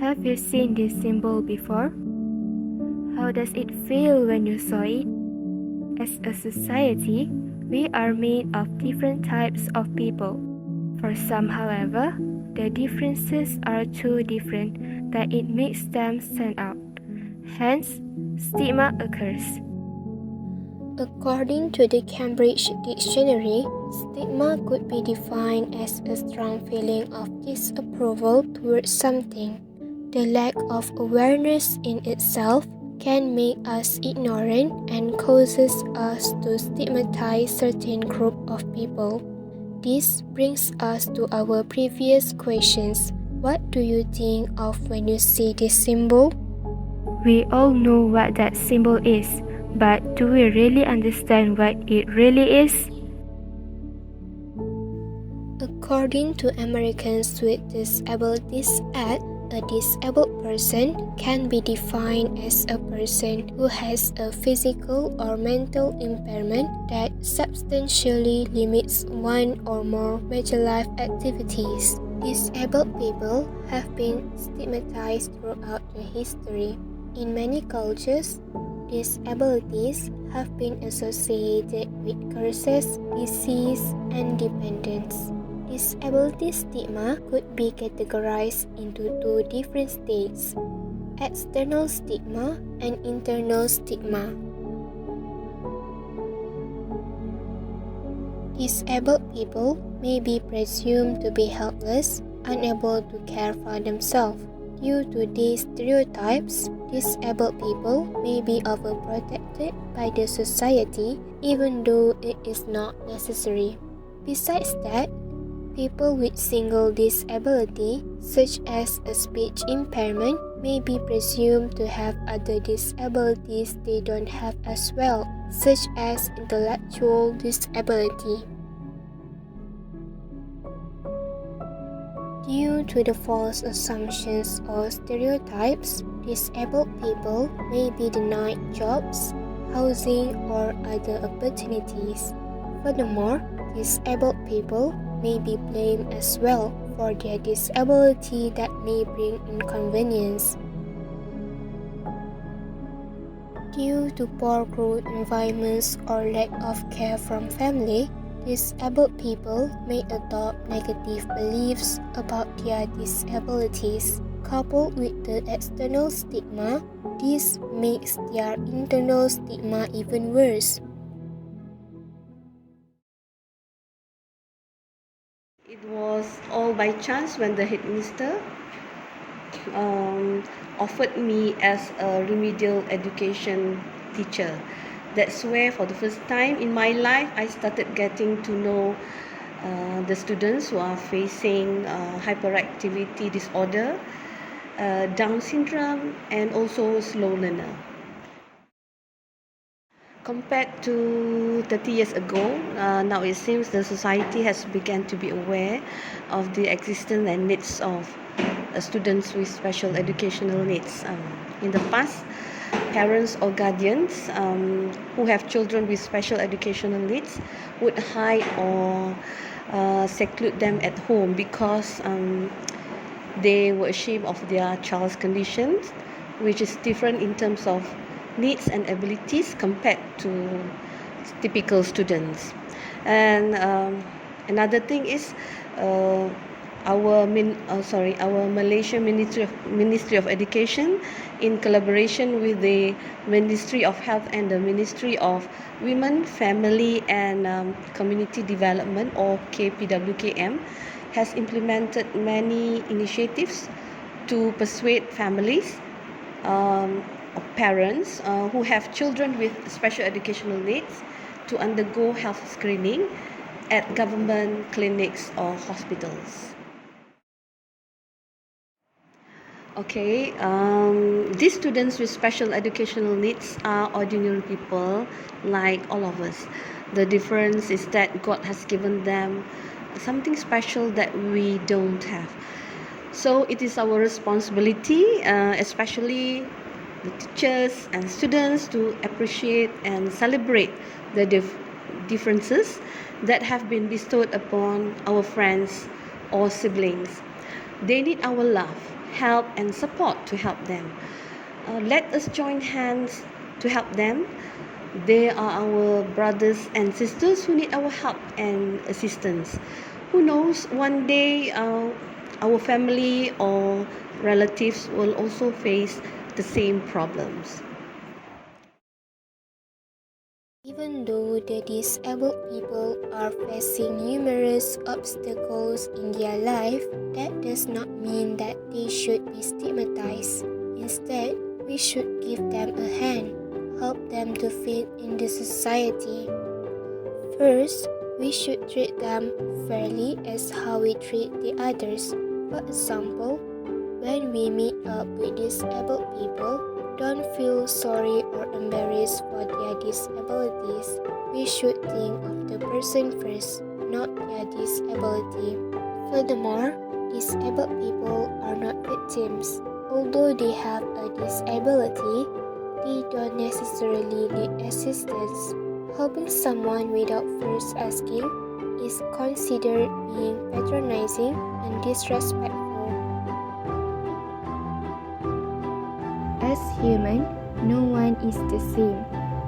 Have you seen this symbol before? How does it feel when you saw it? As a society, we are made of different types of people. For some, however, the differences are too different that it makes them stand out. Hence, stigma occurs. According to the Cambridge Dictionary, stigma could be defined as a strong feeling of disapproval towards something. The lack of awareness in itself can make us ignorant and causes us to stigmatize certain group of people. This brings us to our previous questions. What do you think of when you see this symbol? We all know what that symbol is, but do we really understand what it really is? According to Americans with Disabilities Act, a disabled person can be defined as a person who has a physical or mental impairment that substantially limits one or more major life activities. Disabled people have been stigmatized throughout their history. In many cultures, disabilities have been associated with curses, disease, and dependence. Disability stigma could be categorized into two different states: external stigma and internal stigma. Disabled people may be presumed to be helpless, unable to care for themselves. Due to these stereotypes, disabled people may be overprotected by the society even though it is not necessary. Besides that, people with single disability, such as a speech impairment, may be presumed to have other disabilities they don't have as well, such as intellectual disability. Due to the false assumptions or stereotypes, disabled people may be denied jobs, housing, or other opportunities. Furthermore, disabled people may be blamed as well for their disability that may bring inconvenience. Due to poor growth environments or lack of care from family, disabled people may adopt negative beliefs about their disabilities. Coupled with the external stigma, this makes their internal stigma even worse. It was all by chance when the headmaster offered me as a remedial education teacher. That's where, for the first time in my life, I started getting to know the students who are facing hyperactivity disorder, Down syndrome, and also slow learner. Compared to 30 years ago, now it seems the society has begun to be aware of the existence and needs of students with special educational needs. In the past, parents or guardians who have children with special educational needs would hide or seclude them at home because they were ashamed of their child's conditions, which is different in terms of needs and abilities compared to typical students. And another thing is our Malaysian Ministry of Education, in collaboration with the Ministry of Health and the Ministry of Women, Family and Community Development, or KPWKM, has implemented many initiatives to persuade families of parents who have children with special educational needs to undergo health screening at government clinics or hospitals. Okay, these students with special educational needs are ordinary people like all of us. The difference is that God has given them something special that we don't have. So it is our responsibility, especially the teachers and students, to appreciate and celebrate the differences that have been bestowed upon our friends or siblings. They need our love, help and support to help them. Let us join hands to help them. They are our brothers and sisters who need our help and assistance. Who knows, one day our family or relatives will also face the same problems. Even though the disabled people are facing numerous obstacles in their life, that does not mean that they should be stigmatized. Instead, we should give them a hand, help them to fit in the society. First, we should treat them fairly as how we treat the others. For example, when we meet up with disabled people, don't feel sorry or embarrassed for their disabilities. We should think of the person first, not their disability. Furthermore, disabled people are not victims. Although they have a disability, they don't necessarily need assistance. Helping someone without first asking is considered being patronizing and disrespectful. As human, no one is the same.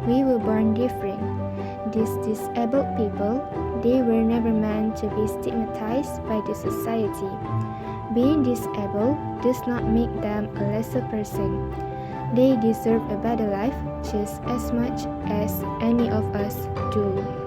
We were born different. These disabled people, they were never meant to be stigmatized by the society. Being disabled does not make them a lesser person. They deserve a better life just as much as any of us do.